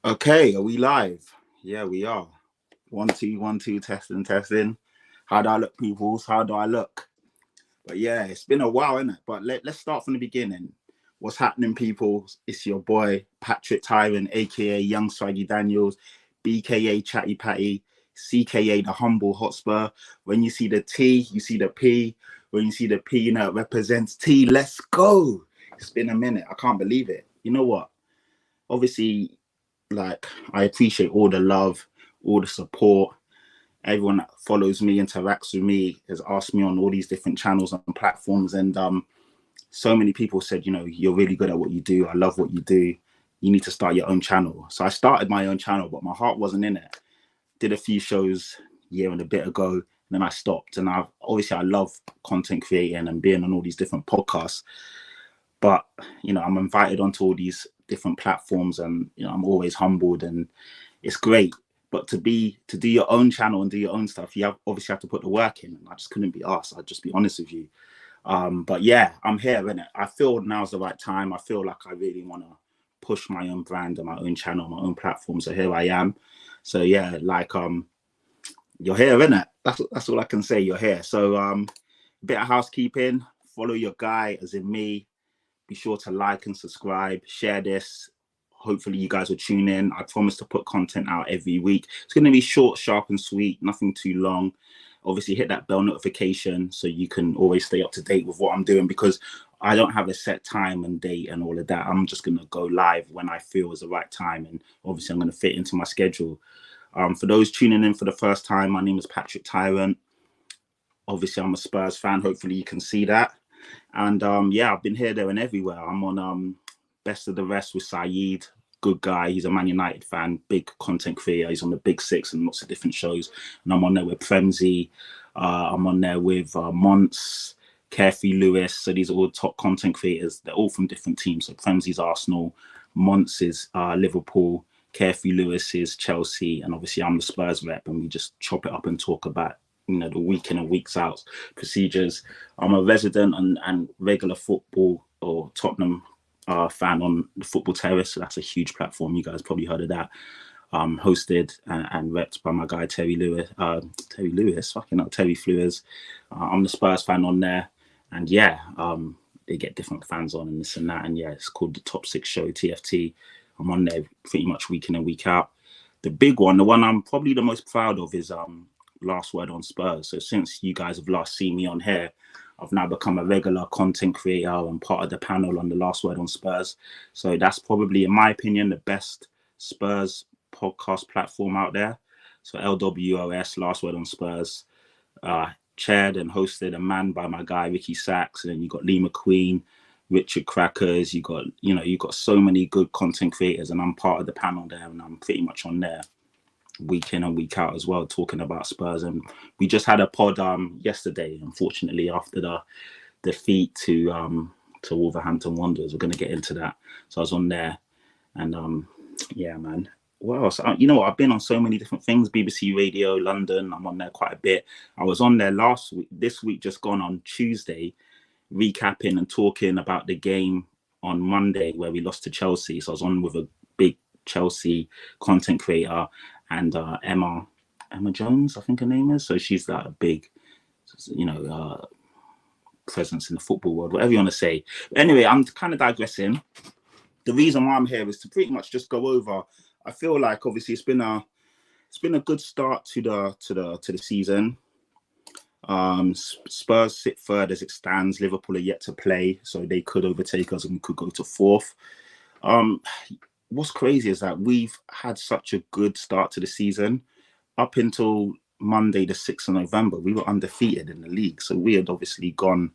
Okay, are we live? Yeah, we are. 1 2 1 2 testing testing. How do I look, peoples? How do I look? But yeah, it's been a while, isn't it? But let's start from the beginning. What's happening, people? It's your boy Patrick Tyron, aka Young Swaggy Daniels, BKA Chatty Patty, CKA the Humble Hotspur. When you see the T, you see the P. When you see the P, it represents T. Let's go. It's been a minute. I can't believe it. You know what? Obviously, like, I appreciate all the love, all the support. Everyone that follows me, interacts with me, has asked me on all these different channels and platforms. And so many people said, you're really good at what you do. I love what you do. You need to start your own channel. So I started my own channel, but my heart wasn't in it. Did a few shows a year and a bit ago, and then I stopped. And I love content creating and being on all these different podcasts. But, I'm invited onto all these different platforms, and, I'm always humbled, and it's great. But to do your own channel and do your own stuff, you obviously have to put the work in. And I just couldn't be asked. I'd just be honest with you. But yeah, I'm here, innit? I feel now's the right time. I feel like I really want to push my own brand and my own channel, my own platform. So here I am. So yeah, you're here, innit? That's all I can say. You're here. So a bit of housekeeping. Follow your guy, as in me. Be sure to like and subscribe, share this. Hopefully you guys will tune in. I promise to put content out every week. It's going to be short, sharp and sweet, nothing too long. Obviously hit that bell notification so you can always stay up to date with what I'm doing, because I don't have a set time and date and all of that. I'm just going to go live when I feel is the right time. And obviously I'm going to fit into my schedule. For those tuning in for the first time, my name is Patrick Tyron. Obviously I'm a Spurs fan. Hopefully you can see that. And yeah, I've been here, there and everywhere. I'm on Best of the Rest with Saeed. Good guy. He's a Man United fan, big content creator. He's on the Big Six and lots of different shows. And I'm on there with Premzy. I'm on there with Monts, Carefree Lewis. So these are all top content creators. They're all from different teams. So Premzy's Arsenal, Monts is Liverpool, Carefree Lewis is Chelsea, and obviously I'm the Spurs rep, and we just chop it up and talk about the week in and weeks out procedures. I'm a resident and regular football or Tottenham fan on the Football Terrace. So that's a huge platform. You guys probably heard of that. Hosted and repped by my guy Terry Flewers. I'm the Spurs fan on there, and yeah, they get different fans on and this and that, and yeah, it's called the Top 6 Show, TFT. I'm on there pretty much week in and week out. The big one, the one I'm probably the most proud of, is Last Word on Spurs. So since you guys have last seen me on here, I've now become a regular content creator and part of the panel on the Last Word on Spurs. So that's probably, in my opinion, the best Spurs podcast platform out there. So LWOS, Last Word on Spurs, chaired and hosted and manned by my guy Ricky Sachs. And then you got Lee McQueen, Richard Crackers. You got so many good content creators, and I'm part of the panel there, and I'm pretty much on there week in and week out as well, talking about Spurs. And we just had a pod yesterday, unfortunately, after the defeat to Wolverhampton Wanderers. We're going to get into that. So I was on there, and yeah, man. What else? You know what? I've been on so many different things. BBC Radio London, I'm on there quite a bit. I was on there last week, this week just gone on Tuesday, recapping and talking about the game on Monday where we lost to Chelsea. So I was on with a big Chelsea content creator, and Emma Jones, I think her name is. So she's like a big, presence in the football world, whatever you want to say. But anyway, I'm kind of digressing. The reason why I'm here is to pretty much just go over. I feel like obviously it's been a good start to the season. Spurs sit third as it stands. Liverpool are yet to play, so they could overtake us and we could go to fourth. What's crazy is that we've had such a good start to the season. Up until Monday, the 6th of November, we were undefeated in the league. So we had obviously gone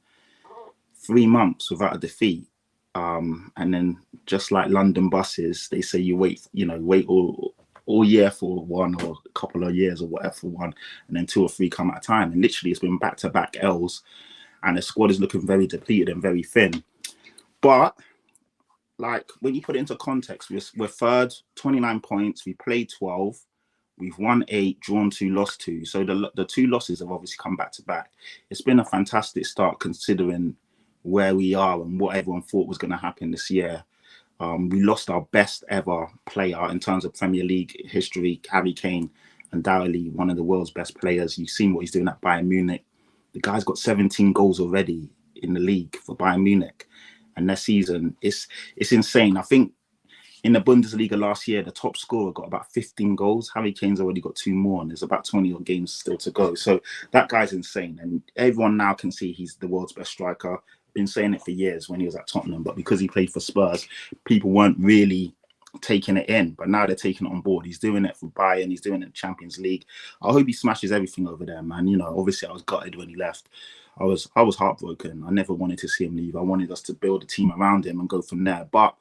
3 months without a defeat. And then just like London buses, they say you wait all year for one, or a couple of years or whatever for one, and then 2 or 3 come at a time. And literally it's been back-to-back L's, and the squad is looking very depleted and very thin. But like, when you put it into context, we're third, 29 points. We played 12. We've won 8, drawn 2, lost 2. So the 2 losses have obviously come back to back. It's been a fantastic start considering where we are and what everyone thought was going to happen this year. We lost our best ever player in terms of Premier League history, Harry Kane, undoubtedly one of the world's best players. You've seen what he's doing at Bayern Munich. The guy's got 17 goals already in the league for Bayern Munich, and next season it's insane. I think in the Bundesliga last year, the top scorer got about 15 goals. Harry Kane's already got 2 more, and there's about 20 odd games still to go. So that guy's insane, and everyone now can see he's the world's best striker. Been saying it for years when he was at Tottenham, but because he played for Spurs, people weren't really taking it in. But now they're taking it on board. He's doing it for Bayern. He's doing it in the Champions League. I hope he smashes everything over there, man. You know, obviously I was gutted when he left. I was heartbroken. I never wanted to see him leave. I wanted us to build a team around him and go from there. But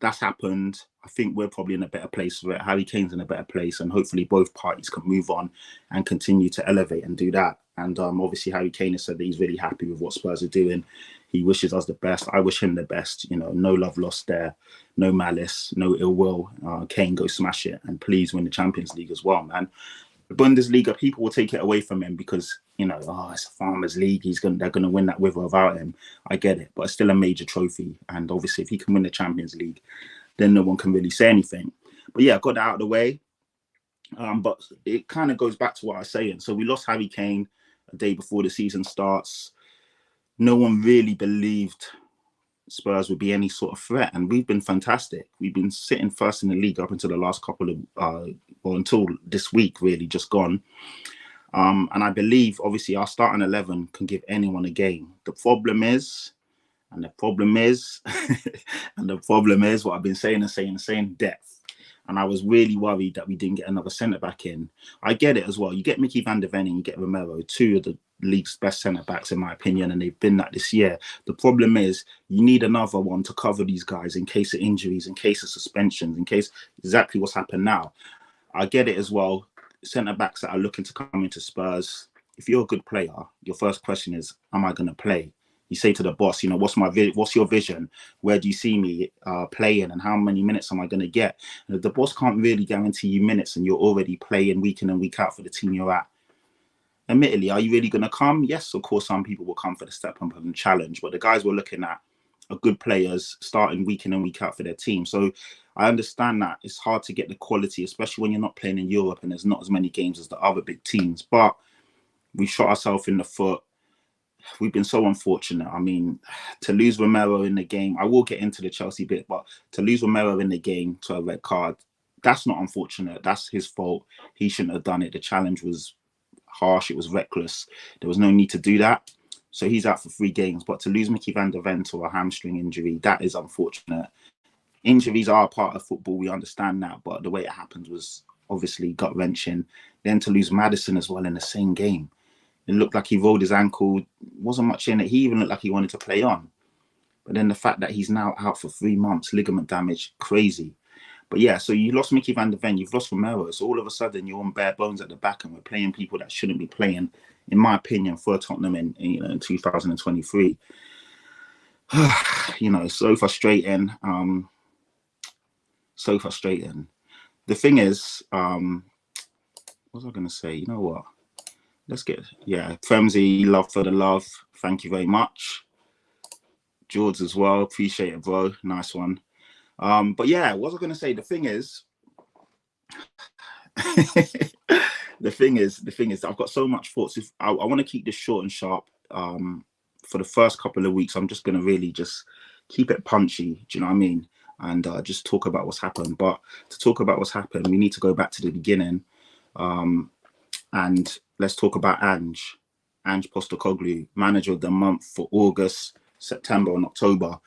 that's happened. I think we're probably in a better place for it. Harry Kane's in a better place, and hopefully both parties can move on and continue to elevate and do that. And obviously Harry Kane has said that he's really happy with what Spurs are doing. He wishes us the best. I wish him the best. You know, no love lost there, no malice, no ill will. Kane, go smash it, and please win the Champions League as well, man. The Bundesliga, people will take it away from him because, you know, it's a farmers league. They're gonna win that with or without him. I get it, but it's still a major trophy. And obviously, if he can win the Champions League, then no one can really say anything. But yeah, got that out of the way. But it kind of goes back to what I was saying. So we lost Harry Kane a day before the season starts. No one really believed Spurs would be any sort of threat, and we've been fantastic. We've been sitting first in the league up until the last couple of, until this week, really just gone. And I believe, obviously, our starting 11 can give anyone a game. The problem is what I've been saying, depth. And I was really worried that we didn't get another centre-back in. I get it as well. You get Mickey van der Ven and you get Romero, 2 of the league's best centre-backs, in my opinion, and they've been that this year. The problem is you need another one to cover these guys in case of injuries, in case of suspensions, in case exactly what's happened now. I get it as well. Centre-backs that are looking to come into Spurs, if you're a good player, your first question is, am I going to play? You say to the boss, you know, what's your vision? Where do you see me playing, and how many minutes am I going to get? And if the boss can't really guarantee you minutes and you're already playing week in and week out for the team you're at, admittedly, are you really going to come? Yes, of course, some people will come for the step up and challenge, but the guys we're looking at are good players starting week in and week out for their team. So I understand that it's hard to get the quality, especially when you're not playing in Europe and there's not as many games as the other big teams. But we shot ourselves in the foot. We've been so unfortunate. I mean, to lose Romero in the game, I will get into the Chelsea bit, but to lose Romero in the game to a red card, that's not unfortunate. That's his fault. He shouldn't have done it. The challenge was harsh. It was reckless. There was no need to do that. So he's out for 3 games. But to lose Mickey van der Ven to a hamstring injury, that is unfortunate. Injuries are a part of football. We understand that. But the way it happened was obviously gut-wrenching. Then to lose Maddison as well in the same game. It looked like he rolled his ankle. Wasn't much in it. He even looked like he wanted to play on. But then the fact that he's now out for 3 months, ligament damage, crazy. But yeah, so you lost Mickey van der Ven, you've lost Romero. So all of a sudden you're on bare bones at the back, and we're playing people that shouldn't be playing, in my opinion, for Tottenham in 2023. You know, it's so frustrating. So frustrating. The thing is, what was I going to say? You know what? Let's get, Femsy, love for the love. Thank you very much. George as well. Appreciate it, bro. Nice one. But yeah, what was I going to say? The thing is, I've got so much thoughts. If I want to keep this short and sharp. For the first couple of weeks, I'm just going to really just keep it punchy. Do you know what I mean? And just talk about what's happened. But to talk about what's happened, we need to go back to the beginning. And let's talk about Ange Postecoglou, manager of the month for August, September, and October.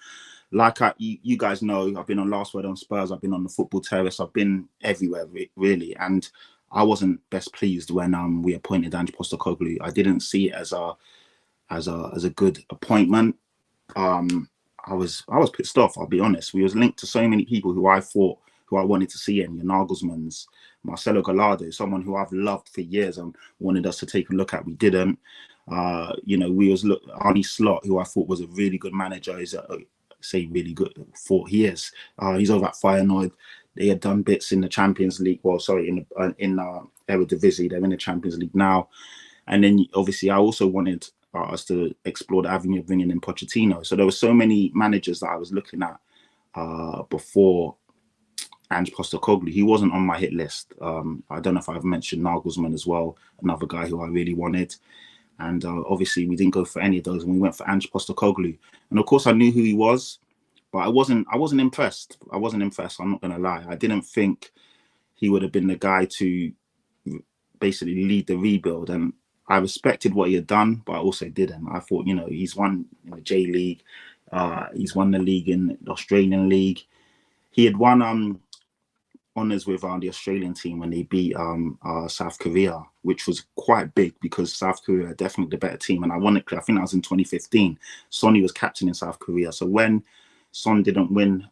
Like you guys know, I've been on Last Word on Spurs. I've been on the Football Terrace. I've been everywhere, really. And I wasn't best pleased when we appointed Ange Postecoglou. I didn't see it as a good appointment. I was pissed off. I'll be honest. We was linked to so many people who I wanted to see in. Your Nagelsmann's, Marcelo Gallardo, someone who I've loved for years and wanted us to take a look at. We didn't. Arne Slot, who I thought was a really good manager. He's really good. He is. He's over at Feyenoord. They had done bits in the Champions League. Well, sorry, in Eredivisie. They're in the Champions League now. And then obviously I also wanted us to explore the avenue of bringing in Pochettino. So there were so many managers that I was looking at before Ange Postecoglou. He wasn't on my hit list. I don't know if I've mentioned Nagelsmann as well, another guy who I really wanted. And obviously we didn't go for any of those, and we went for Ange Postecoglou. And of course I knew who he was, but I wasn't impressed. I wasn't impressed, I'm not going to lie. I didn't think he would have been the guy to basically lead the rebuild. And I respected what he had done, but I also didn't. I thought, he's won in the J League. He's won the league in the Australian League. He had won honours with the Australian team when they beat South Korea, which was quite big because South Korea are definitely the better team. And ironically, I think that was in 2015. Sonny was captain in South Korea. So when Son didn't win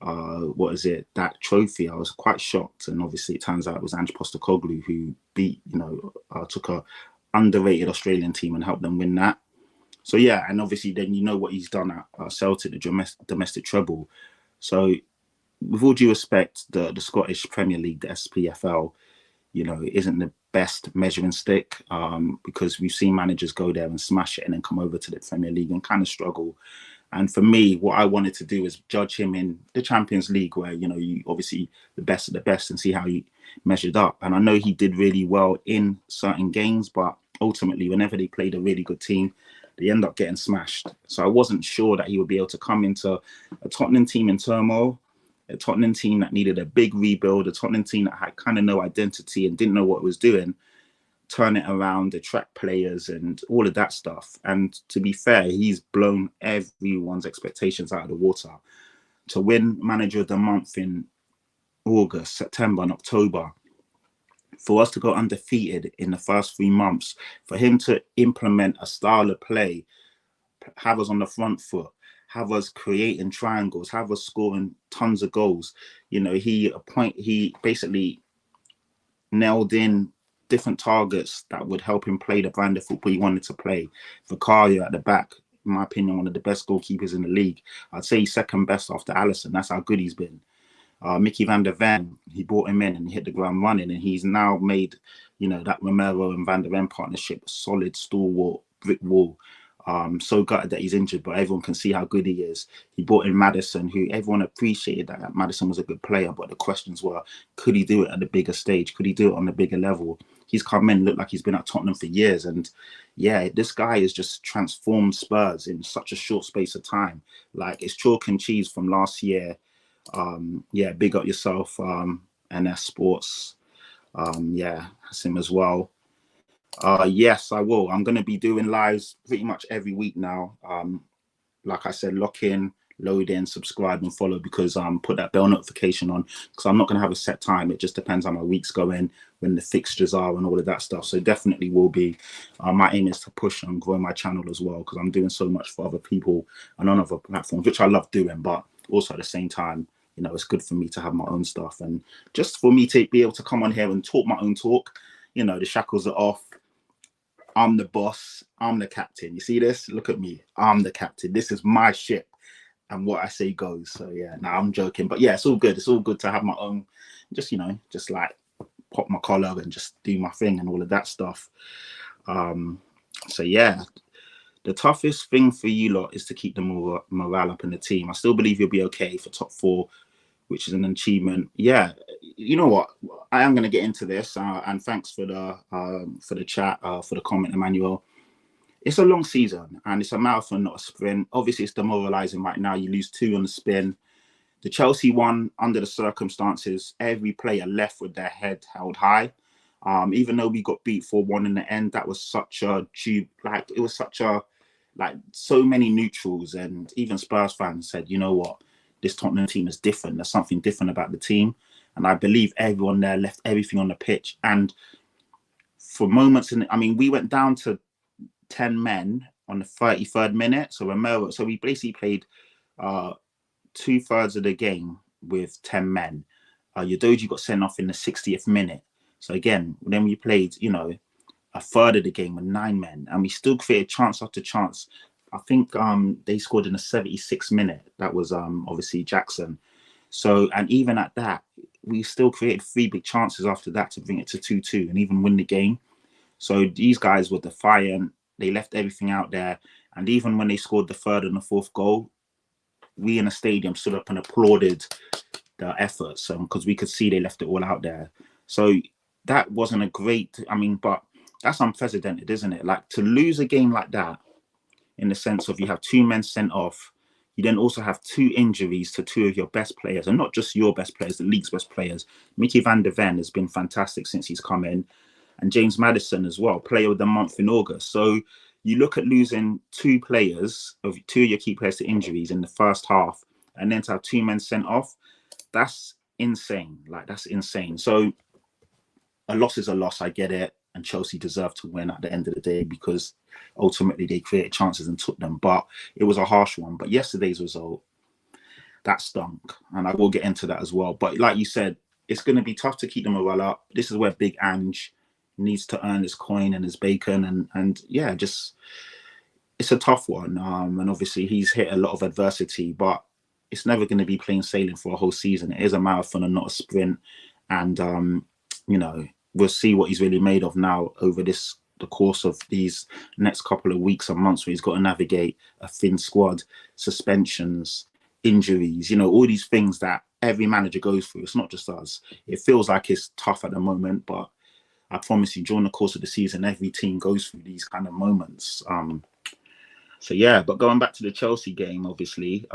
that trophy, I was quite shocked. And obviously it turns out it was Ange Postecoglou who beat, took a underrated Australian team and helped them win that. So yeah, and obviously then what he's done at Celtic, the domestic treble. So with all due respect, the Scottish Premier League, the SPFL, isn't the best measuring stick, because we've seen managers go there and smash it and then come over to the Premier League and kind of struggle. And for me, what I wanted to do is judge him in the Champions League, where, you obviously the best of the best, and see how he measured up. And I know he did really well in certain games, but ultimately, whenever they played a really good team, they end up getting smashed. So I wasn't sure that he would be able to come into a Tottenham team in turmoil, a Tottenham team that needed a big rebuild, a Tottenham team that had kind of no identity and didn't know what it was doing, turn it around, attract players and all of that stuff. And to be fair, he's blown everyone's expectations out of the water. To win Manager of the Month in August, September and October, for us to go undefeated in the first 3 months, for him to implement a style of play, have us on the front foot, have us creating triangles, have us scoring tons of goals. He basically nailed in different targets that would help him play the brand of football he wanted to play. Vicario at the back, in my opinion, one of the best goalkeepers in the league. I'd say he's second best after Alisson. That's how good he's been. Mickey van der Ven, he brought him in and hit the ground running, and he's now made, that Romero and Van der Ven partnership a solid, stalwart brick wall. So gutted that he's injured, but everyone can see how good he is. He brought in Maddison, who everyone appreciated that Maddison was a good player, but the questions were, could he do it at the bigger stage? Could he do it on a bigger level? He's come in, looked like he's been at Tottenham for years. And yeah, this guy has just transformed Spurs in such a short space of time. Like, it's chalk and cheese from last year. Big up yourself, NS Sports. That's him as well. Yes, I will. I'm going to be doing lives pretty much every week now. Like I said, lock in, load in, subscribe and follow, because put that bell notification on, because I'm not going to have a set time. It just depends how my week's going, when the fixtures are and all of that stuff. So definitely will be. My aim is to push and grow my channel as well, because I'm doing so much for other people and on other platforms, which I love doing, but also at the same time, it's good for me to have my own stuff, and just for me to be able to come on here and talk my own talk. The shackles are off. I'm the boss. I'm the captain. You see this? Look at me. I'm the captain. This is my ship, and what I say goes. So yeah, I'm joking, but yeah, it's all good. It's all good to have my own, just like pop my collar and just do my thing and all of that stuff. So yeah, the toughest thing for you lot is to keep the morale up in the team. I still believe you'll be okay for top 4, which is an achievement. Yeah, you know what? I am going to get into this, and thanks for the chat, for the comment, Emmanuel. It's a long season, and it's a marathon, not a sprint. Obviously, it's demoralising right now. You lose 2 on the spin. The Chelsea one, under the circumstances, every player left with their head held high. Even though we got beat 4-1 in the end, that was such a so many neutrals, and even Spurs fans said, you know what? This Tottenham team is different. There's something different about the team. And I believe everyone there left everything on the pitch. And for moments, we went down to 10 men on the 33rd minute. So we basically played 2/3 of the game with 10 men. Yodoji got sent off in the 60th minute. So again, then we played, a third of the game with 9 men. And we still created chance after chance. I think they scored in the 76th minute. That was obviously Jackson. So, and even at that, we still created 3 big chances after that to bring it to 2-2 and even win the game. So these guys were defiant. They left everything out there. And even when they scored the 3rd and the 4th goal, we in the stadium stood up and applauded the efforts, because we could see they left it all out there. So that wasn't a great. I mean, but that's unprecedented, isn't it? Like, to lose a game like that, in the sense of you have two men sent off, you then also have two injuries to two of your best players, and not just your best players, the league's best players. Mickey van der Ven has been fantastic since he's come in, and James Maddison as well, player of the month in August. So you look at losing two players, of two of your key players, to injuries in the first half, and then to have two men sent off. That's insane. Like, that's insane. So a loss is a loss. I get it. And Chelsea deserved to win at the end of the day, because ultimately they created chances and took them. But it was a harsh one. But yesterday's result, that stunk. And I will get into that as well. But like you said, it's going to be tough to keep the morale up. This is where Big Ange needs to earn his coin and his bacon. And yeah, just, it's a tough one. And obviously he's hit a lot of adversity, but it's never going to be plain sailing for a whole season. It is a marathon and not a sprint. And, you know, we'll see what he's really made of now over the course of these next couple of weeks and months, where he's got to navigate a thin squad, suspensions, injuries, you know, all these things that every manager goes through. It's not just us. It feels like it's tough at the moment, but I promise you, during the course of the season, every team goes through these kind of moments. So yeah, but going back to the Chelsea game, obviously,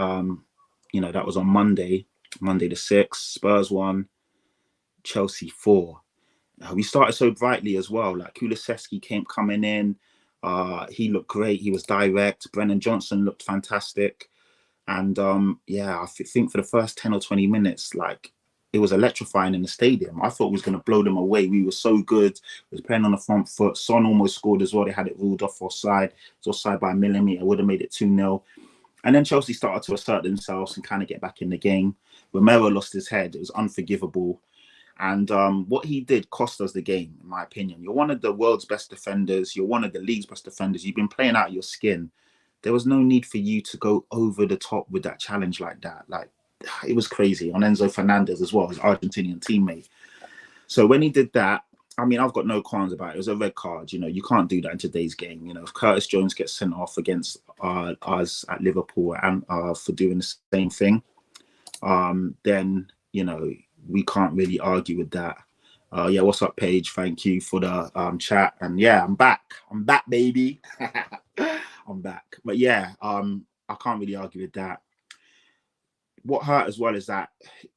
you know, that was on Monday the 6th. Spurs 1, Chelsea 4. We started so brightly as well. Like, Kulusevski coming in. He looked great. He was direct. Brennan Johnson looked fantastic. And yeah, I think for the first 10 or 20 minutes, like, it was electrifying in the stadium. I thought it was going to blow them away. We were so good. We was playing on the front foot. Son almost scored as well. They had it ruled off offside. It was offside by a millimetre. Would have made it 2-0. And then Chelsea started to assert themselves and kind of get back in the game. Romero lost his head. It was unforgivable. And what he did cost us the game, in my opinion. You're one of the world's best defenders. You're one of the league's best defenders. You've been playing out of your skin. There was no need for you to go over the top with that challenge like that. Like, it was crazy. On Enzo Fernandez as well, his Argentinian teammate. So when he did that, I mean, I've got no qualms about it. It was a red card. You know, you can't do that in today's game. You know, if Curtis Jones gets sent off against us at Liverpool and for doing the same thing, then, you know, we can't really argue with that. Yeah, what's up, Paige? Thank you for the chat. And yeah, I'm back, baby. I'm back. But yeah, I can't really argue with that. What hurt as well is that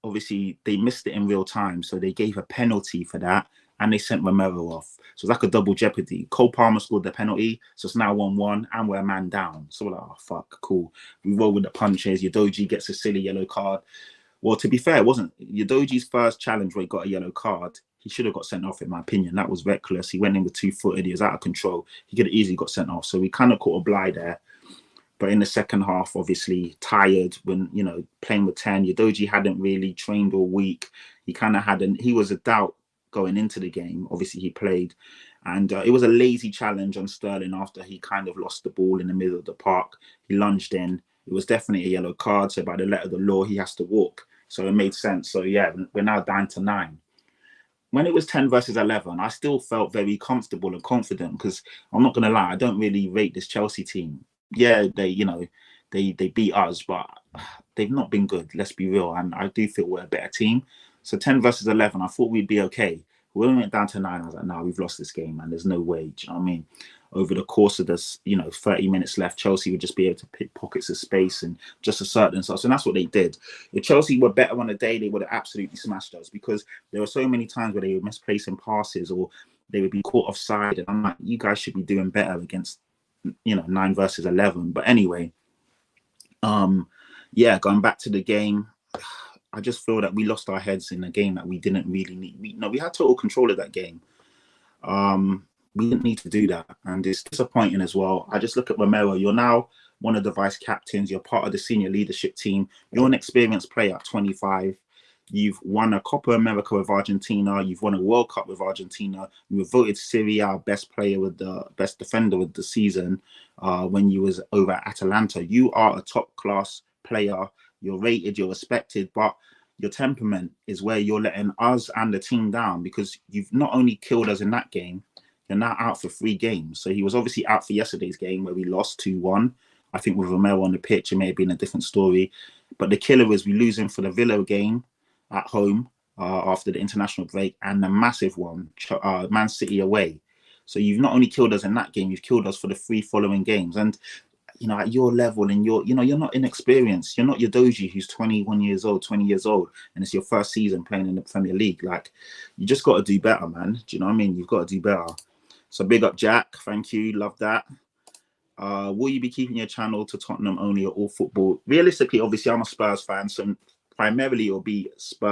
obviously they missed it in real time, so they gave a penalty for that, and they sent Romero off. So it's like a double jeopardy. Cole Palmer scored the penalty, so it's now 1-1, and we're a man down. So we're like, oh fuck, cool. We roll with the punches. Udogie gets a silly yellow card. Well, to be fair, it wasn't Udogie's first challenge where he got a yellow card. He should have got sent off, in my opinion. That was reckless. He went in with 2-footed. He was out of control. He could have easily got sent off. So we kind of caught a blind there. But in the second half, obviously, tired when, you know, playing with 10. Udogie hadn't really trained all week. He was a doubt going into the game. Obviously, he played. And it was a lazy challenge on Sterling after he kind of lost the ball in the middle of the park. He lunged in. It was definitely a yellow card. So by the letter of the law, he has to walk. So it made sense. So yeah, we're now down to 9. When it was 10 versus 11, I still felt very comfortable and confident, because I'm not going to lie, I don't really rate this Chelsea team. Yeah, they beat us, but they've not been good. Let's be real. And I do feel we're a better team. So 10 versus 11, I thought we'd be okay. When we went down to 9, I was like, no, we've lost this game, and there's no way. Do you know what I mean? Over the course of this, 30 minutes left, Chelsea would just be able to pick pockets of space and just assert themselves. And that's what they did. If Chelsea were better on the day, they would have absolutely smashed us, because there were so many times where they were misplacing passes or they would be caught offside. And I'm like, you guys should be doing better against, 9 versus 11. But anyway, yeah, going back to the game, I just feel that we lost our heads in a game that we didn't really need. We had total control of that game. We didn't need to do that, and it's disappointing as well. I just look at Romero. You're now one of the vice captains. You're part of the senior leadership team. You're an experienced player at 25. You've won a Copa America with Argentina. You've won a World Cup with Argentina. You were voted Serie A best player with the best defender of the season when you was over at Atalanta. You are a top class player. You're rated. You're respected, but your temperament is where you're letting us and the team down, because you've not only killed us in that game, you're now out for 3 games. So he was obviously out for yesterday's game where we lost 2-1. I think with Romero on the pitch, it may have been a different story. But the killer is we lose him for the Villa game at home after the international break, and the massive one, Man City away. So you've not only killed us in that game, you've killed us for the 3 following games. And at your level and you're not inexperienced. You're not your Doji who's 21 years old, 20 years old, and it's your first season playing in the Premier League. Like, you just got to do better, man. Do you know what I mean? You've got to do better. So big up, Jack. Thank you. Love that. Will you be keeping your channel to Tottenham only or all football? Realistically, obviously, I'm a Spurs fan, so primarily it'll be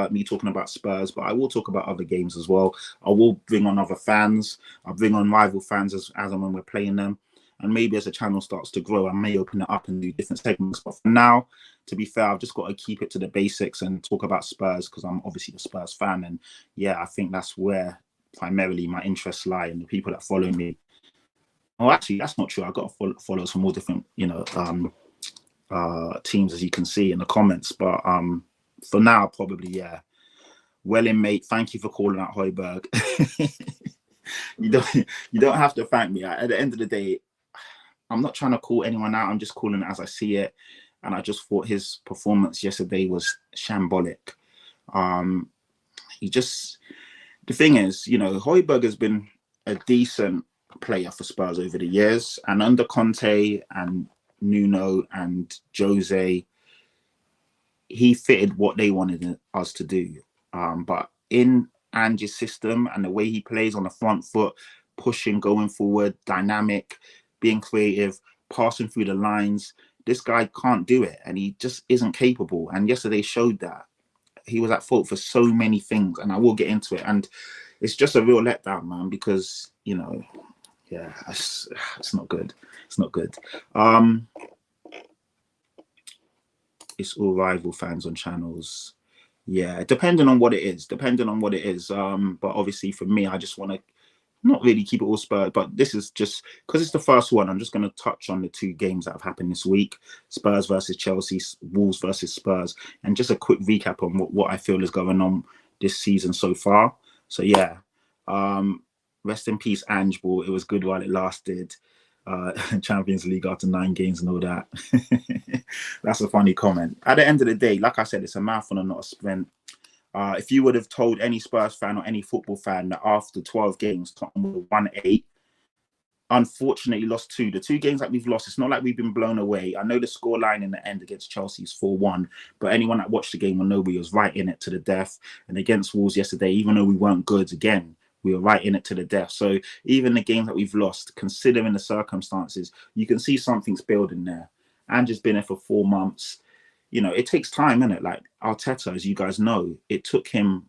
me talking about Spurs, but I will talk about other games as well. I will bring on other fans. I'll bring on rival fans as and when we're playing them. And maybe as the channel starts to grow, I may open it up and do different segments. But for now, to be fair, I've just got to keep it to the basics and talk about Spurs because I'm obviously a Spurs fan. And yeah, I think that's where primarily my interests lie, and the people that follow me. Oh, actually, that's not true. I've got followers from all different, teams, as you can see in the comments. But for now, probably, yeah. Well in, mate. Thank you for calling out Højbjerg. You don't have to thank me. At the end of the day, I'm not trying to call anyone out. I'm just calling it as I see it. And I just thought his performance yesterday was shambolic. The thing is, Højbjerg has been a decent player for Spurs over the years. And under Conte and Nuno and Jose, he fitted what they wanted us to do. But in Ange's system and the way he plays on the front foot, pushing, going forward, dynamic, being creative, passing through the lines, this guy can't do it, and he just isn't capable. And yesterday showed that. He was at fault for so many things, and I will get into it. And it's just a real letdown, man, because, yeah, it's not good. It's not good. It's all rival fans on channels. Yeah, depending on what it is. But obviously for me, I just want to not really keep it all Spurs, but this is just because it's the first one. I'm just going to touch on the 2 games that have happened this week: Spurs versus Chelsea, Wolves versus Spurs, and just a quick recap on what I feel is going on this season so far. So yeah, rest in peace, Ange Ball. It was good while it lasted. Champions League after 9 games and all that. That's a funny comment. At the end of the day, like I said, it's a marathon and not a sprint. If you would have told any Spurs fan or any football fan that after 12 games, Tottenham would have won 8, unfortunately lost 2. The 2 games that we've lost, it's not like we've been blown away. I know the scoreline in the end against Chelsea is 4-1, but anyone that watched the game will know we was right in it to the death. And against Wolves yesterday, even though we weren't good, again, we were right in it to the death. So even the games that we've lost, considering the circumstances, you can see something's building there. Ange's been there for 4 months. It takes time, innit? Like Arteta, as you guys know, it took him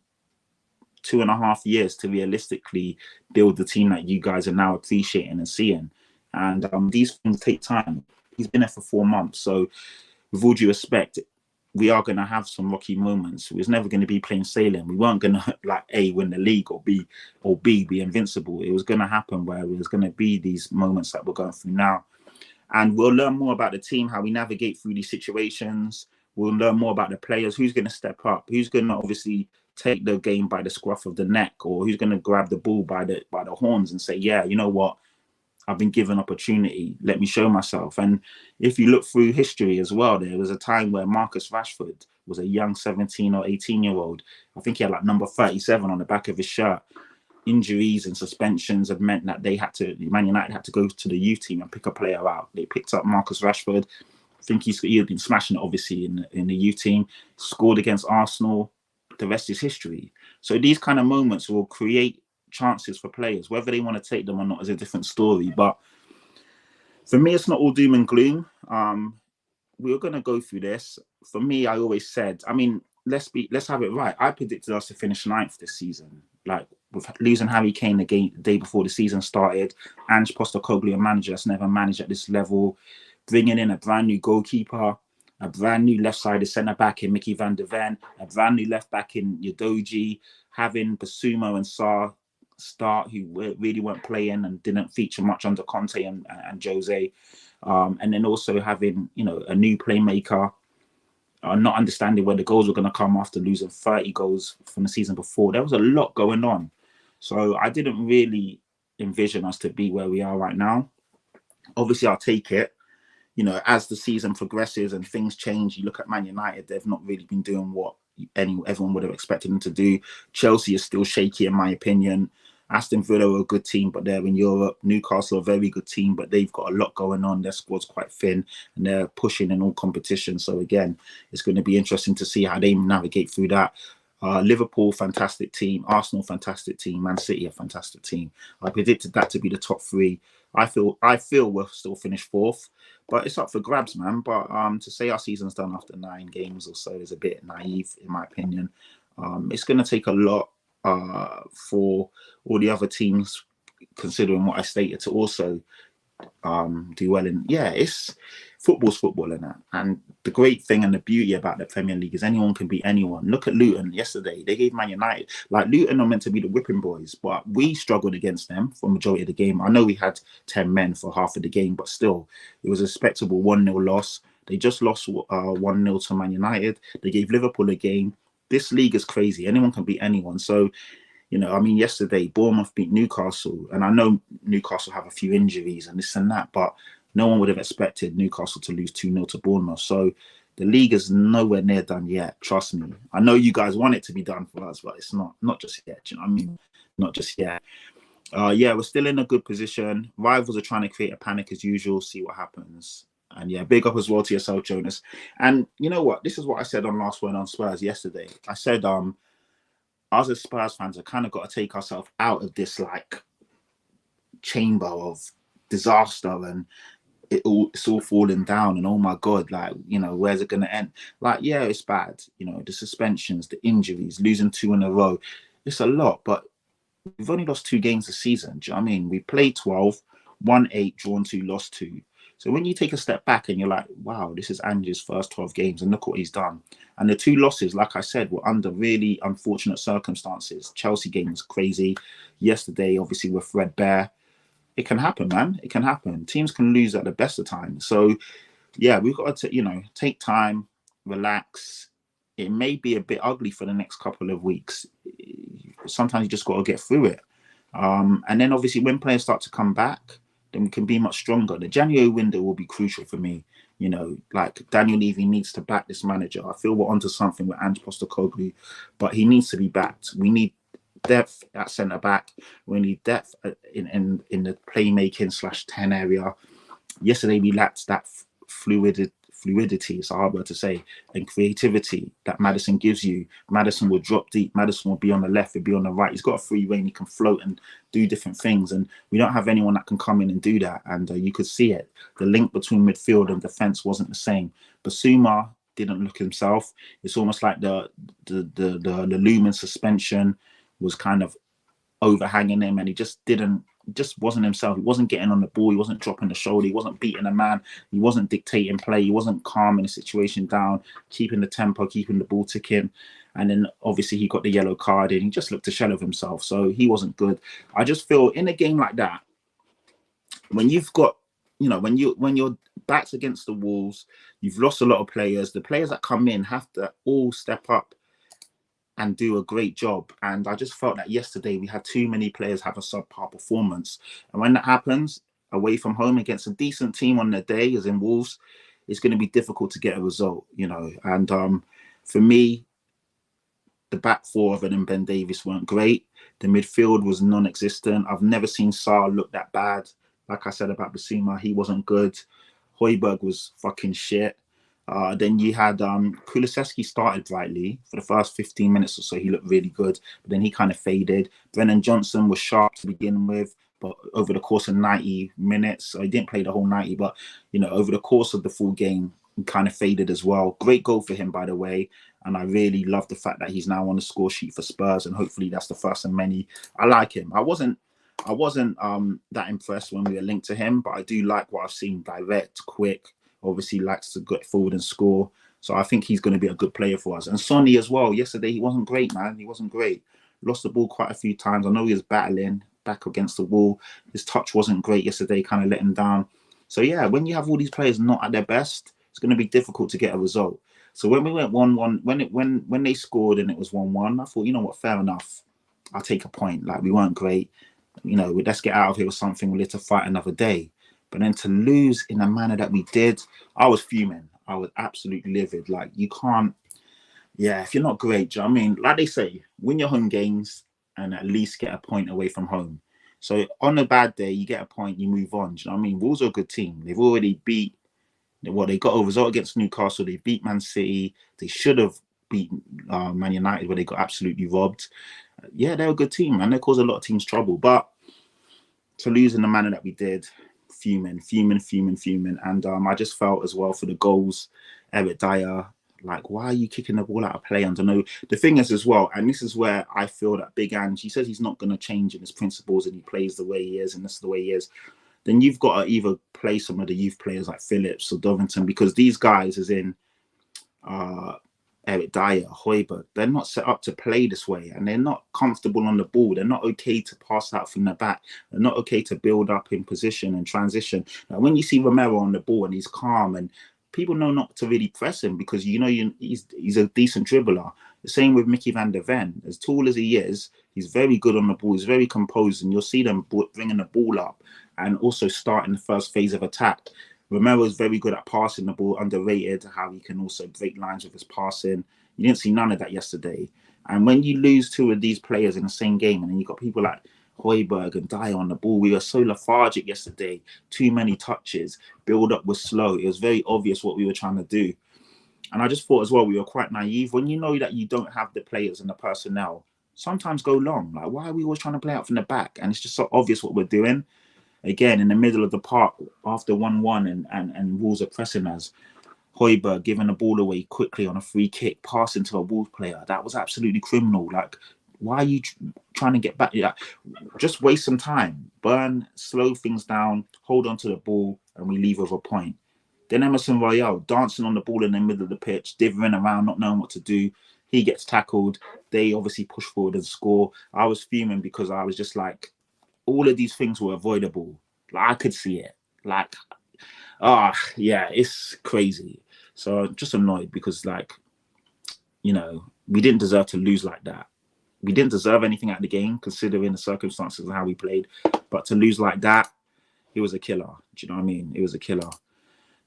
2.5 years to realistically build the team that you guys are now appreciating and seeing. And these things take time. He's been there for 4 months. So with all due respect, we are going to have some rocky moments. It was never going to be plain sailing. We weren't going to A, win the league, or B, be invincible. It was going to happen where it was going to be these moments that we're going through now. And we'll learn more about the team, how we navigate through these situations. We'll learn more about the players, who's going to step up, who's going to obviously take the game by the scruff of the neck, or who's going to grab the ball by the horns and say, yeah, you know what? I've been given opportunity. Let me show myself. And if you look through history as well, there was a time where Marcus Rashford was a young 17 or 18-year-old. I think he had like number 37 on the back of his shirt. Injuries and suspensions have meant that Man United had to go to the youth team and pick a player out. They picked up Marcus Rashford. I think he had been smashing it, obviously, in the youth team. Scored against Arsenal. The rest is history. So these kind of moments will create chances for players. Whether they want to take them or not is a different story. But for me, it's not all doom and gloom. We're going to go through this. For me, I always said, let's have it right. I predicted us to finish 9th this season. Like, with losing Harry Kane the day before the season started, Ange Postecoglou, a manager that's never managed at this level, bringing in a brand new goalkeeper, a brand new left-sided centre-back in Mickey van der Ven, a brand new left-back in Udogie, having Basuma and Sarr start, who really weren't playing and didn't feature much under Conte and Jose, and then also having a new playmaker, not understanding where the goals were going to come after losing 30 goals from the season before. There was a lot going on. So I didn't really envision us to be where we are right now. Obviously, I'll take it. you know, as the season progresses and things change, you look at Man United, they've not really been doing what everyone would have expected them to do. Chelsea is still shaky, in my opinion. Aston Villa are a good team, but they're in Europe. Newcastle are a very good team, but they've got a lot going on. Their squad's quite thin, and they're pushing in all competitions. So again, it's going to be interesting to see how they navigate through that. Liverpool, fantastic team. Arsenal, fantastic team. Man City, a fantastic team. I predicted that to be the top three. I feel we'll still finish fourth, but it's up for grabs, man. But to say our season's done after 9 games or so is a bit naive, in my opinion. It's going to take a lot for all the other teams, considering what I stated, to also do well. And yeah, it's football's football, and that. And the great thing and the beauty about the Premier League is anyone can beat anyone. Look at Luton yesterday; they gave Man United, like, Luton are meant to be the whipping boys, but we struggled against them for the majority of the game. I know we had 10 men for half of the game, but still, it was a respectable 1-0 loss. They just lost 1-0 to Man United. They gave Liverpool a game. This league is crazy. Anyone can beat anyone. So, you know, I mean, yesterday, Bournemouth beat Newcastle. And I know Newcastle have a few injuries and this and that, but no one would have expected Newcastle to lose 2-0 to Bournemouth. So the league is nowhere near done yet. Trust me. I know you guys want it to be done for us, but it's not just yet. Do you know what I mean? Not just yet. Yeah, we're still in a good position. Rivals are trying to create a panic as usual, see what happens. And yeah, big up as well to yourself, Jonas. And you know what? This is what I said on Last Word on Spurs yesterday. I said, us as Spurs fans have kind of got to take ourselves out of this like chamber of disaster, and it's all falling down, and oh my god, like, you know, where's it going to end? Like, yeah, it's bad, you know, the suspensions, the injuries, losing 2 in a row, it's a lot, but we've only lost 2 games this season. Do you know what I mean? We played 12, won 8, drawn 2, lost 2. So when you take a step back and you're like, wow, this is Ange's first 12 games and look what he's done. And the 2 losses, like I said, were under really unfortunate circumstances. Chelsea game was crazy. Yesterday, obviously, we're threadbare. It can happen, man. It can happen. Teams can lose at the best of times. So, yeah, we've got to, you know, take time, relax. It may be a bit ugly for the next couple of weeks. Sometimes you just got to get through it. And then, obviously, when players start to come back, then we can be much stronger. The January window will be crucial for me. You know, like, Daniel Levy needs to back this manager. I feel we're onto something with Ange Postecoglou, but he needs to be backed. We need depth at centre back. We need depth in the playmaking /10 area. Yesterday we lacked that fluidity, it's a hard word to say, and creativity that Maddison gives you. Maddison will drop deep. Maddison will be on the left, he'll be on the right. He's got a free rein, he can float and do different things. And we don't have anyone that can come in and do that. And you could see it. The link between midfield and defence wasn't the same. Basuma didn't look himself. It's almost like the lumen suspension was kind of overhanging him, and he just wasn't himself. He wasn't getting on the ball, he wasn't dropping the shoulder, he wasn't beating a man, he wasn't dictating play, he wasn't calming the situation down, keeping the tempo, keeping the ball ticking. And then obviously he got the yellow card and he just looked a shell of himself, so he wasn't good. I just feel in a game like that, when you've got, you know, when your back's against the walls, you've lost a lot of players, the players that come in have to all step up and do a great job. And I just felt that yesterday we had too many players have a subpar performance. And when that happens, away from home against a decent team on their day, as in Wolves, it's going to be difficult to get a result, you know. And for me, the back 4 of it and Ben Davies weren't great. The midfield was non-existent. I've never seen Sarr look that bad. Like I said about Basuma, he wasn't good. Højbjerg was fucking shit. Then you had Kulusevski started brightly for the first 15 minutes or so. He looked really good, but then he kind of faded. Brennan Johnson was sharp to begin with, but over the course of 90 minutes, so he didn't play the whole 90, but, you know, over the course of the full game, he kind of faded as well. Great goal for him, by the way. And I really love the fact that he's now on the score sheet for Spurs, and hopefully that's the first of many. I like him. I wasn't that impressed when we were linked to him, but I do like what I've seen. Direct, quick, obviously likes to get forward and score. So I think he's going to be a good player for us. And Sonny as well. Yesterday, he wasn't great, man. He wasn't great. Lost the ball quite a few times. I know he was battling back against the wall. His touch wasn't great yesterday, kind of let him down. So yeah, when you have all these players not at their best, it's going to be difficult to get a result. So when we went 1-1, when they scored and it was 1-1, I thought, you know what, fair enough. I'll take a point. Like, we weren't great. You know, let's get out of here with something. We'll live to fight another day. But then to lose in the manner that we did, I was fuming. I was absolutely livid. Like, you can't, yeah, if you're not great, do you know what I mean? Like they say, win your home games and at least get a point away from home. So on a bad day, you get a point, you move on. Do you know what I mean? Wolves are a good team. They've already beat, well, they got a result against Newcastle. They beat Man City. They should have beat Man United, where they got absolutely robbed. Yeah, they're a good team, and they cause a lot of teams trouble. But to lose in the manner that we did, fuming. And I just felt as well for the goals, Eric Dyer, like, why are you kicking the ball out of play? I don't know. The thing is as well, and this is where I feel that Big Ange, he says he's not going to change in his principles and he plays the way he is and this is the way he is. Then you've got to either play some of the youth players like Phillips or Dovington, because these guys, as in Eric Dyer, Højbjerg, they're not set up to play this way, and they're not comfortable on the ball. They're not okay to pass out from the back. They're not okay to build up in position and transition. Now, when you see Romero on the ball and he's calm, and people know not to really press him because he's a decent dribbler. The same with Mickey van der Ven. As tall as he is, he's very good on the ball. He's very composed, and you'll see them bringing the ball up and also starting the first phase of attack. Romero is very good at passing the ball, underrated, how he can also break lines with his passing. You didn't see none of that yesterday. And when you lose two of these players in the same game, and then you've got people like Højbjerg and Dyer on the ball, we were so lethargic yesterday. Too many touches. Build-up was slow. It was very obvious what we were trying to do. And I just thought as well, we were quite naive. When you know that you don't have the players and the personnel, sometimes go long. Like, why are we always trying to play out from the back? And it's just so obvious what we're doing. Again, in the middle of the park, after 1-1 and Wolves are pressing us, Højbjerg giving the ball away quickly on a free kick, passing to a Wolves player. That was absolutely criminal. Like, why are you trying to get back? Like, just waste some time. Burn, slow things down, hold on to the ball, and we leave with a point. Then Emerson Royale dancing on the ball in the middle of the pitch, dithering around, not knowing what to do. He gets tackled. They obviously push forward and score. I was fuming because I was just like, all of these things were avoidable. Like, I could see it. Like, yeah, it's crazy. So just annoyed because, like, you know, we didn't deserve to lose like that. We didn't deserve anything out of the game, considering the circumstances and how we played. But to lose like that, it was a killer. Do you know what I mean? It was a killer.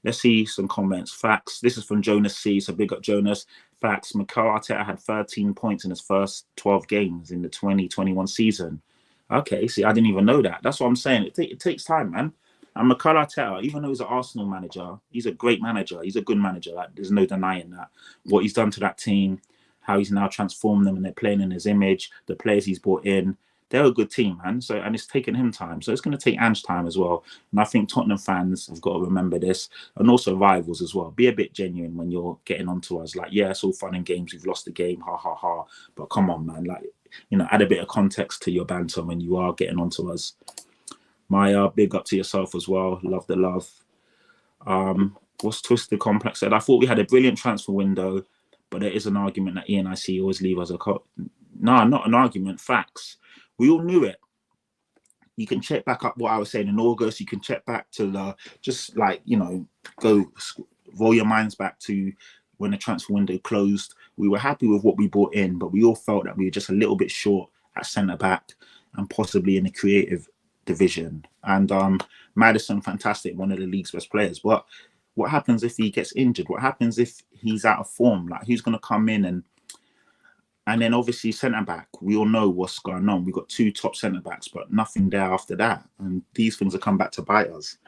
Let's see some comments. Facts. This is from Jonas C. So big up Jonas. Facts. Mikel Arteta had 13 points in his first 12 games in the 2021 season. Okay, see, I didn't even know that. That's what I'm saying. It takes time, man. And Mikel Arteta, even though he's an Arsenal manager, he's a great manager. He's a good manager. Like, there's no denying that. What he's done to that team, how he's now transformed them and they're playing in his image, the players he's brought in, they're a good team, man. So, and it's taken him time. So it's going to take Ange time as well. And I think Tottenham fans have got to remember this, and also rivals as well. Be a bit genuine when you're getting onto us. Like, yeah, it's all fun and games. We've lost the game, ha ha ha. But come on, man. Like, you know, add a bit of context to your banter when you are getting onto us. Maya, big up to yourself as well. Love the love. What's Twisted Complex said? I thought we had a brilliant transfer window, but there is an argument that ENIC always leave us a No, not an argument. Facts. We all knew it. You can check back up what I was saying in August. You can check back to the, just like, you know, go roll your minds back to when the transfer window closed. We were happy with what we brought in, but we all felt that we were just a little bit short at centre back and possibly in the creative division. And Maddison, fantastic, one of the league's best players. But what happens if he gets injured? What happens if he's out of form? Like, who's going to come in? And then obviously centre back, we all know what's going on. We've got two top centre backs, but nothing there after that. And these things will come back to bite us.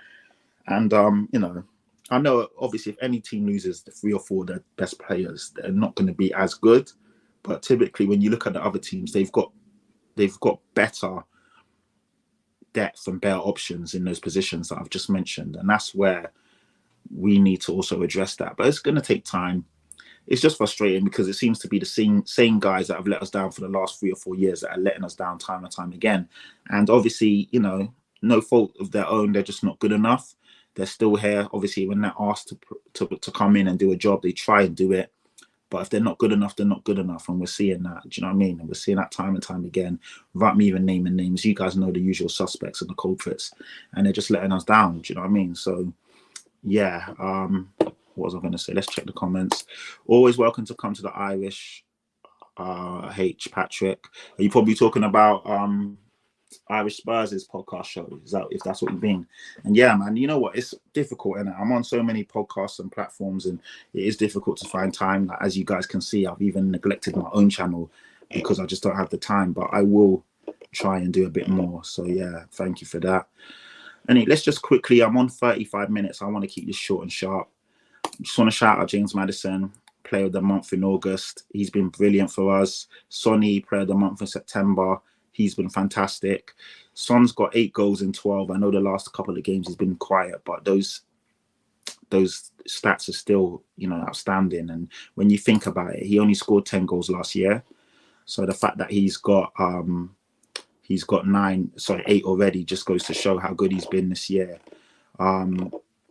And you know, I know obviously if any team loses the 3 or 4 of their best players, they're not going to be as good. But typically, when you look at the other teams, they've got better depth and better options in those positions that I've just mentioned, and that's where we need to also address that. But it's going to take time. It's just frustrating because it seems to be the same guys that have let us down for the last 3 or 4 years that are letting us down time and time again. And obviously, you know, no fault of their own. They're just not good enough. They're still here. Obviously, when they're asked to come in and do a job, they try and do it. But if they're not good enough, they're not good enough. And we're seeing that. Do you know what I mean? And we're seeing that time and time again, without me even naming names. You guys know the usual suspects and the culprits. And they're just letting us down. Do you know what I mean? So, yeah. What was I going to say? Let's check the comments. Always welcome to come to the Irish. H. Patrick. Are you probably talking about Irish Spurs' podcast show. Is that if that's what you mean? And yeah, man, you know what? It's difficult, and I'm on so many podcasts and platforms, and it is difficult to find time. Like, as you guys can see, I've even neglected my own channel because I just don't have the time. But I will try and do a bit more. So yeah, thank you for that. And let's just quickly. I'm on 35 minutes. I want to keep this short and sharp. Just want to shout out James Maddison, Player of the Month in August. He's been brilliant for us. Sonny, Player of the Month in September. He's been fantastic. Son's got 8 goals in 12. I know the last couple of games he's been quiet, but those stats are still, outstanding. And when you think about it, he only scored 10 goals last year. So the fact that he's got 8 already just goes to show how good he's been this year.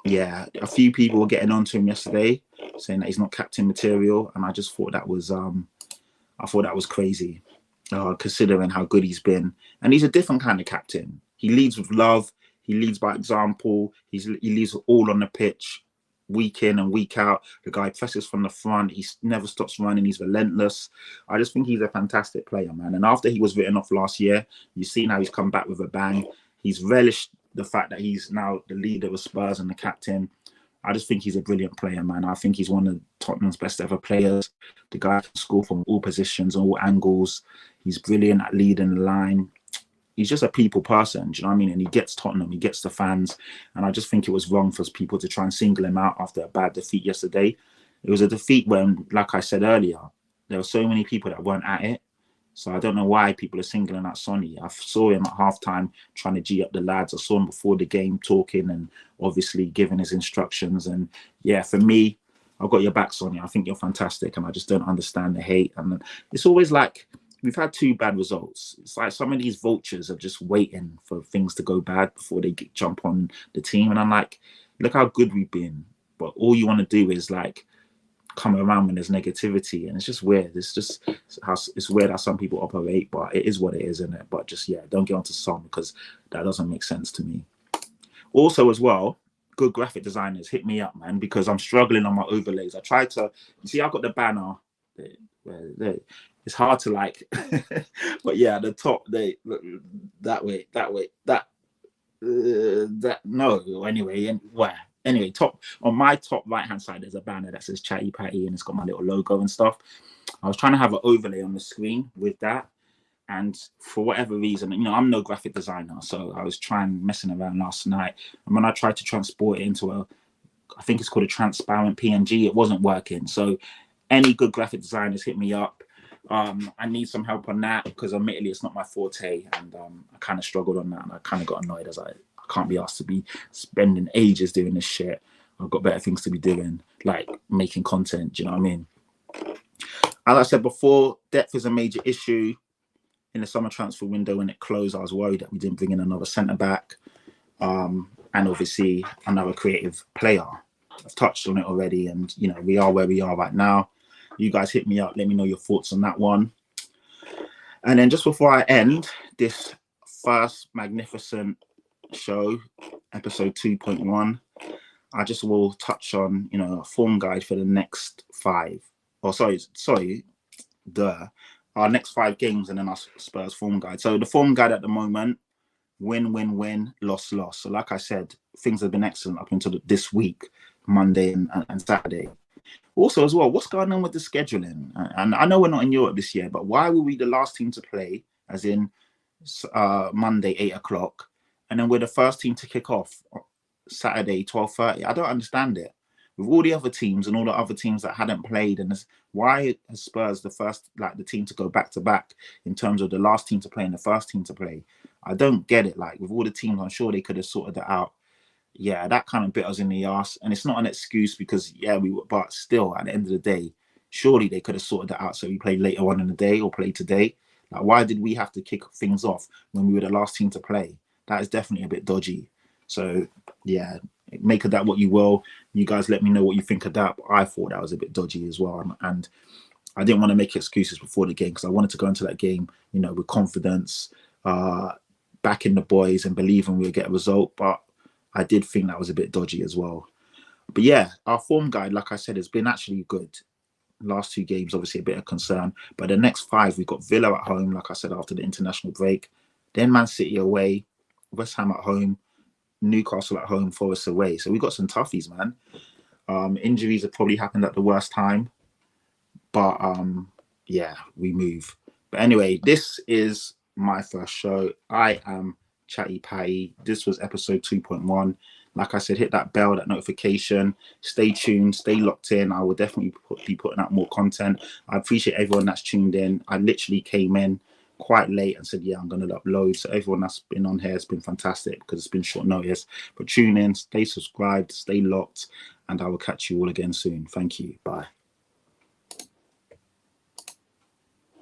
Yeah, a few people were getting on to him yesterday, saying that he's not captain material, and I just thought that was crazy, considering how good he's been. And he's a different kind of captain. He leads with love. He leads by example. He leads all on the pitch, week in and week out. The guy presses from the front. He never stops running. He's relentless. I just think he's a fantastic player, man. And after he was written off last year, you've seen how he's come back with a bang. He's relished the fact that he's now the leader of Spurs and the captain. I just think he's a brilliant player, man. I think he's one of Tottenham's best ever players. The guy can score from all positions, all angles. He's brilliant at leading the line. He's just a people person, do you know what I mean? And he gets Tottenham, he gets the fans. And I just think it was wrong for people to try and single him out after a bad defeat yesterday. It was a defeat when, like I said earlier, there were so many people that weren't at it. So I don't know why people are singling out Sonny. I saw him at halftime trying to G up the lads. I saw him before the game talking and obviously giving his instructions. And yeah, for me, I've got your back, Sonny. I think you're fantastic. And I just don't understand the hate. And it's always like, we've had 2 bad results. It's like some of these vultures are just waiting for things to go bad before they jump on the team. And I'm like, look how good we've been. But all you want to do is like, come around when there's negativity, and it's just weird. It's weird how some people operate, but it is what it is, isn't it? But just, yeah, don't get onto Son because that doesn't make sense to me. Also, as well, good graphic designers, hit me up, man, because I'm struggling on my overlays. I tried to, you see, I've got the banner. It's hard to like, but yeah, the top, no, anyway, and where? Anyway, on my top right-hand side, there's a banner that says Chatty Patty, and it's got my little logo and stuff. I was trying to have an overlay on the screen with that. And for whatever reason, I'm no graphic designer. So I was messing around last night. And when I tried to transport it into I think it's called a transparent PNG, it wasn't working. So any good graphic designers, hit me up. I need some help on that because admittedly it's not my forte. And I kind of struggled on that. And I kind of got annoyed as I can't be asked to be spending ages doing this shit. I've got better things to be doing, like making content. Do you know what I mean? As I said before, depth is a major issue. In the summer transfer window when it closed, I was worried that we didn't bring in another centre back, and obviously another creative player. I've touched on it already, and we are where we are right now. You guys hit me up, let me know your thoughts on that one. And then just before I end this first magnificent show, episode 2.1, I just will touch on a form guide for the next 5. Our next 5 games, and then our Spurs form guide. So the form guide at the moment, win, loss. So like I said, things have been excellent up until this week, Monday and Saturday. Also as well, what's going on with the scheduling? And I know we're not in Europe this year, but why were we the last team to play, as in Monday, 8 o'clock, and then we're the first team to kick off Saturday, 12:30? I don't understand it. With all the other teams and all the other teams that hadn't played, and why is Spurs the first, the team to go back to back in terms of the last team to play and the first team to play? I don't get it. Like with all the teams, I'm sure they could have sorted that out. Yeah, that kind of bit us in the arse, and it's not an excuse because but still, at the end of the day, surely they could have sorted that out. So we play later on in the day or play today. Like, why did we have to kick things off when we were the last team to play? That is definitely a bit dodgy. So yeah, make of that what you will. You guys let me know what you think of that. But I thought that was a bit dodgy as well. And I didn't want to make excuses before the game because I wanted to go into that game, with confidence, backing the boys and believing we would get a result. But I did think that was a bit dodgy as well. But yeah, our form guide, like I said, has been actually good. Last 2 games, obviously a bit of concern. But the next 5, we've got Villa at home, like I said, after the international break. then Man City away, West Ham at home, Newcastle at home, Forest away. So we got some toughies, man. Injuries have probably happened at the worst time, but yeah, we move. But anyway, this is my first show. I am Chatty Patty. This was episode 2.1. Like I said, hit that bell, that notification. Stay tuned, stay locked in. I will definitely be putting out more content. I appreciate everyone that's tuned in. I literally came in quite late and said, yeah, I'm going to upload. So everyone that's been on here has been fantastic because it's been short notice. But tune in, stay subscribed, stay locked, and I will catch you all again soon. Thank you. Bye.